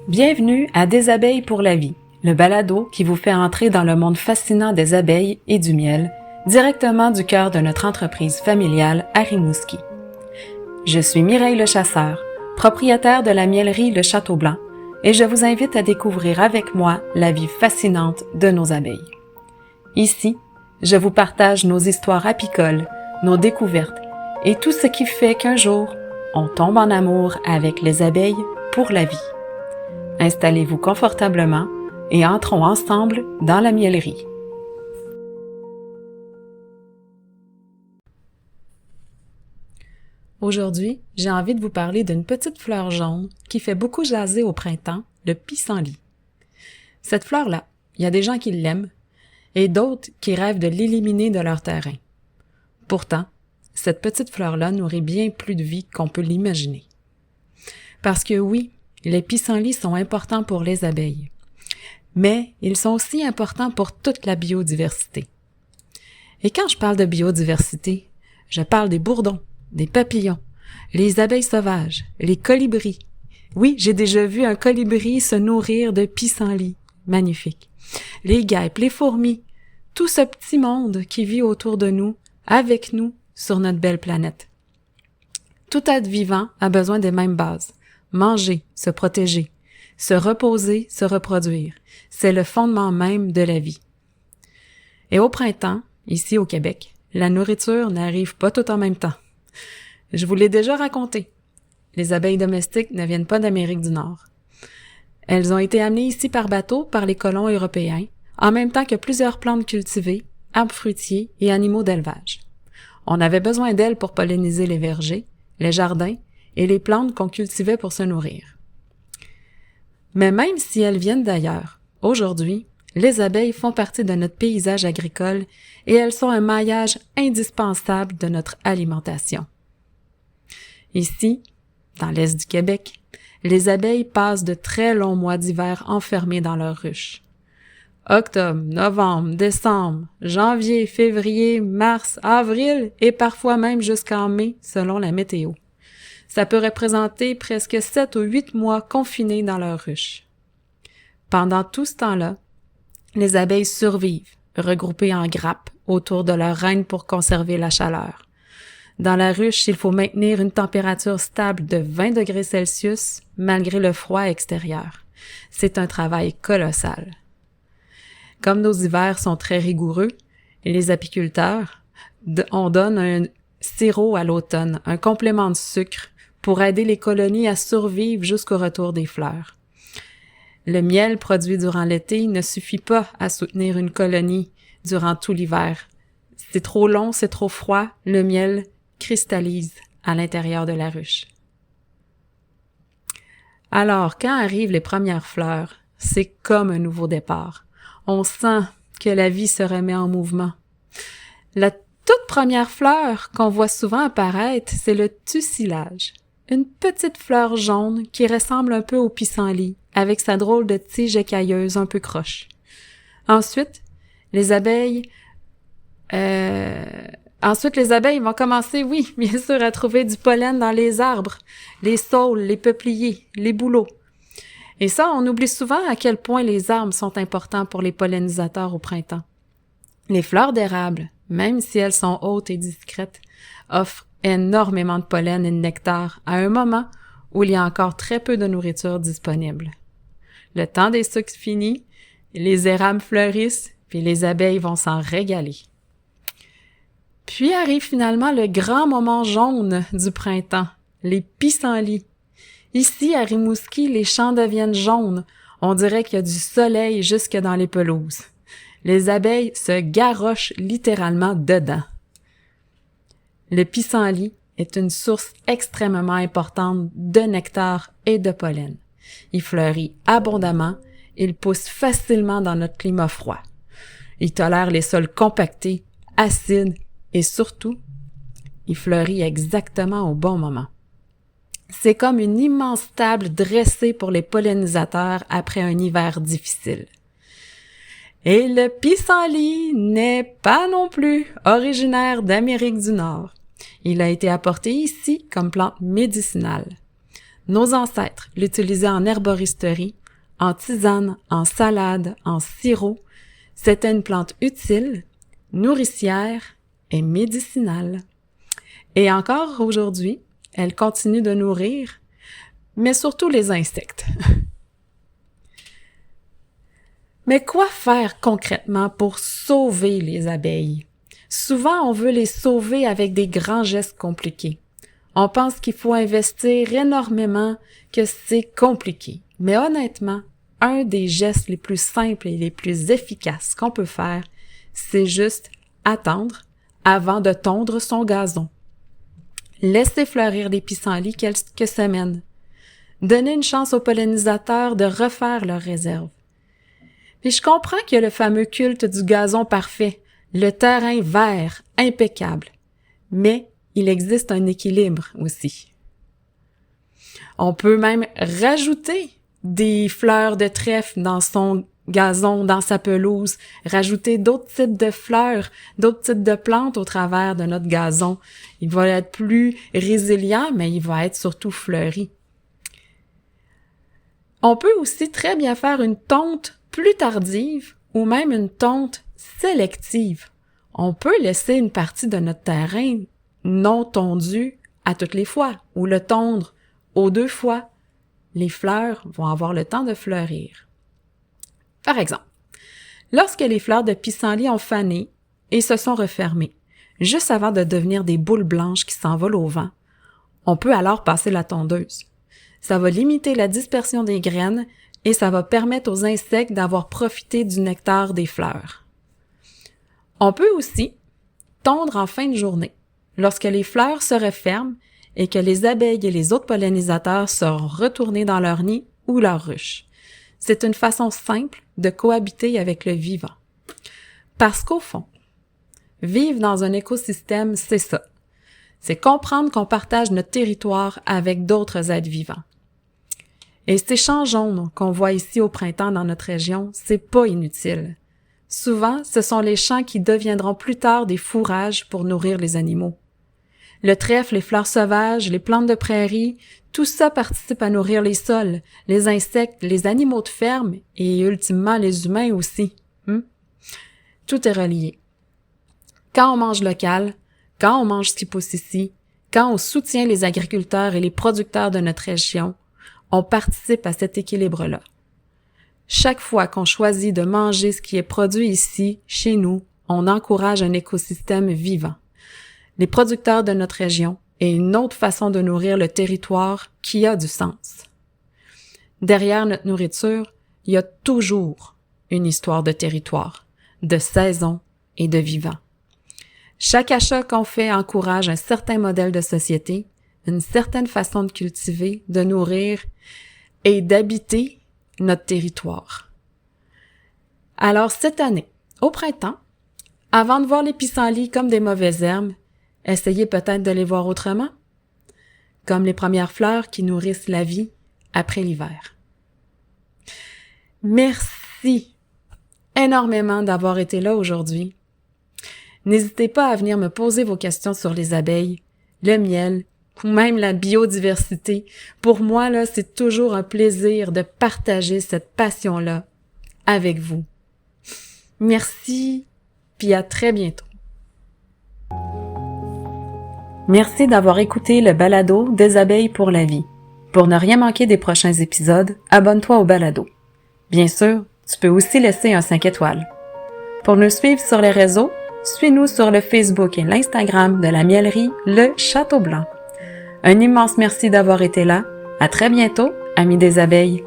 Bienvenue à Des abeilles pour la vie, le balado qui vous fait entrer dans le monde fascinant des abeilles et du miel, directement du cœur de notre entreprise familiale à Rimouski. Je suis Mireille Le Chasseur, propriétaire de la miellerie Le Château Blanc, et je vous invite à découvrir avec moi la vie fascinante de nos abeilles. Ici, je vous partage nos histoires apicoles, nos découvertes et tout ce qui fait qu'un jour, on tombe en amour avec les abeilles pour la vie. Installez-vous confortablement et entrons ensemble dans la miellerie. Aujourd'hui, j'ai envie de vous parler d'une petite fleur jaune qui fait beaucoup jaser au printemps, le pissenlit. Cette fleur-là, il y a des gens qui l'aiment et d'autres qui rêvent de l'éliminer de leur terrain. Pourtant, cette petite fleur-là nourrit bien plus de vie qu'on peut l'imaginer. Parce que oui, les pissenlits sont importants pour les abeilles, mais ils sont aussi importants pour toute la biodiversité. Et quand je parle de biodiversité, je parle des bourdons, des papillons, les abeilles sauvages, les colibris. Oui, j'ai déjà vu un colibri se nourrir de pissenlits. Magnifique. Les guêpes, les fourmis, tout ce petit monde qui vit autour de nous, avec nous, sur notre belle planète. Tout être vivant a besoin des mêmes bases. Manger, se protéger, se reposer, se reproduire. C'est le fondement même de la vie. Et au printemps, ici au Québec, la nourriture n'arrive pas tout en même temps. Je vous l'ai déjà raconté. Les abeilles domestiques ne viennent pas d'Amérique du Nord. Elles ont été amenées ici par bateau par les colons européens, en même temps que plusieurs plantes cultivées, arbres fruitiers et animaux d'élevage. On avait besoin d'elles pour polliniser les vergers, les jardins et les plantes qu'on cultivait pour se nourrir. Mais même si elles viennent d'ailleurs, aujourd'hui, les abeilles font partie de notre paysage agricole et elles sont un maillage indispensable de notre alimentation. Ici, dans l'est du Québec, les abeilles passent de très longs mois d'hiver enfermées dans leurs ruches. Octobre, novembre, décembre, janvier, février, mars, avril et parfois même jusqu'en mai selon la météo. Ça peut représenter presque 7 ou 8 mois confinés dans leur ruche. Pendant tout ce temps-là, les abeilles survivent, regroupées en grappes autour de leur reine pour conserver la chaleur. Dans la ruche, il faut maintenir une température stable de 20 degrés Celsius malgré le froid extérieur. C'est un travail colossal. Comme nos hivers sont très rigoureux, les apiculteurs, on donne un sirop à l'automne, un complément de sucre, pour aider les colonies à survivre jusqu'au retour des fleurs. Le miel produit durant l'été ne suffit pas à soutenir une colonie durant tout l'hiver. C'est trop long, c'est trop froid, le miel cristallise à l'intérieur de la ruche. Alors, quand arrivent les premières fleurs, c'est comme un nouveau départ. On sent que la vie se remet en mouvement. La toute première fleur qu'on voit souvent apparaître, c'est le tussilage. Une petite fleur jaune qui ressemble un peu au pissenlit, avec sa drôle de tige écailleuse un peu croche. Ensuite, les abeilles vont commencer, oui, bien sûr, à trouver du pollen dans les arbres, les saules, les peupliers, les bouleaux. Et ça, on oublie souvent à quel point les arbres sont importants pour les pollinisateurs au printemps. Les fleurs d'érable, même si elles sont hautes et discrètes, offrent énormément de pollen et de nectar à un moment où il y a encore très peu de nourriture disponible. Le temps des sucres finit, les érables fleurissent, puis les abeilles vont s'en régaler. Puis arrive finalement le grand moment jaune du printemps, les pissenlits. Ici, à Rimouski, les champs deviennent jaunes. On dirait qu'il y a du soleil jusque dans les pelouses. Les abeilles se garrochent littéralement dedans. Le pissenlit est une source extrêmement importante de nectar et de pollen. Il fleurit abondamment, il pousse facilement dans notre climat froid. Il tolère les sols compactés, acides et surtout, il fleurit exactement au bon moment. C'est comme une immense table dressée pour les pollinisateurs après un hiver difficile. Et le pissenlit n'est pas non plus originaire d'Amérique du Nord. Il a été apporté ici comme plante médicinale. Nos ancêtres l'utilisaient en herboristerie, en tisane, en salade, en sirop. C'était une plante utile, nourricière et médicinale. Et encore aujourd'hui, elle continue de nourrir, mais surtout les insectes. Mais quoi faire concrètement pour sauver les abeilles? Souvent, on veut les sauver avec des grands gestes compliqués. On pense qu'il faut investir énormément, que c'est compliqué. Mais honnêtement, un des gestes les plus simples et les plus efficaces qu'on peut faire, c'est juste attendre avant de tondre son gazon. Laisser fleurir les pissenlits quelques semaines. Donner une chance aux pollinisateurs de refaire leurs réserves. Puis je comprends qu'il y a le fameux culte du gazon parfait, le terrain vert, impeccable. Mais il existe un équilibre aussi. On peut même rajouter des fleurs de trèfle dans son gazon, dans sa pelouse, rajouter d'autres types de fleurs, d'autres types de plantes au travers de notre gazon. Il va être plus résilient, mais il va être surtout fleuri. On peut aussi très bien faire une tonte plus tardive ou même une tonte sélective. On peut laisser une partie de notre terrain non tondu à toutes les fois ou le tondre aux 2 fois. Les fleurs vont avoir le temps de fleurir. Par exemple, lorsque les fleurs de pissenlit ont fané et se sont refermées, juste avant de devenir des boules blanches qui s'envolent au vent, on peut alors passer la tondeuse. Ça va limiter la dispersion des graines et ça va permettre aux insectes d'avoir profité du nectar des fleurs. On peut aussi tondre en fin de journée, lorsque les fleurs se referment et que les abeilles et les autres pollinisateurs seront retournés dans leur nid ou leur ruche. C'est une façon simple de cohabiter avec le vivant. Parce qu'au fond, vivre dans un écosystème, c'est ça. C'est comprendre qu'on partage notre territoire avec d'autres êtres vivants. Et ces champs jaunes qu'on voit ici au printemps dans notre région, c'est pas inutile. Souvent, ce sont les champs qui deviendront plus tard des fourrages pour nourrir les animaux. Le trèfle, les fleurs sauvages, les plantes de prairie, tout ça participe à nourrir les sols, les insectes, les animaux de ferme et ultimement les humains aussi. Tout est relié. Quand on mange local, quand on mange ce qui pousse ici, quand on soutient les agriculteurs et les producteurs de notre région, on participe à cet équilibre-là. Chaque fois qu'on choisit de manger ce qui est produit ici, chez nous, on encourage un écosystème vivant. Les producteurs de notre région et une autre façon de nourrir le territoire qui a du sens. Derrière notre nourriture, il y a toujours une histoire de territoire, de saison et de vivant. Chaque achat qu'on fait encourage un certain modèle de société, une certaine façon de cultiver, de nourrir et d'habiter notre territoire. Alors cette année, au printemps, avant de voir les pissenlits comme des mauvaises herbes, essayez peut-être de les voir autrement, comme les premières fleurs qui nourrissent la vie après l'hiver. Merci énormément d'avoir été là aujourd'hui. N'hésitez pas à venir me poser vos questions sur les abeilles, le miel ou même la biodiversité. Pour moi, là, c'est toujours un plaisir de partager cette passion-là avec vous. Merci, puis à très bientôt. Merci d'avoir écouté le balado des abeilles pour la vie. Pour ne rien manquer des prochains épisodes, abonne-toi au balado. Bien sûr, tu peux aussi laisser un 5 étoiles. Pour nous suivre sur les réseaux, suis-nous sur le Facebook et l'Instagram de la mielerie Le Château Blanc. Un immense merci d'avoir été là. À très bientôt, amis des abeilles.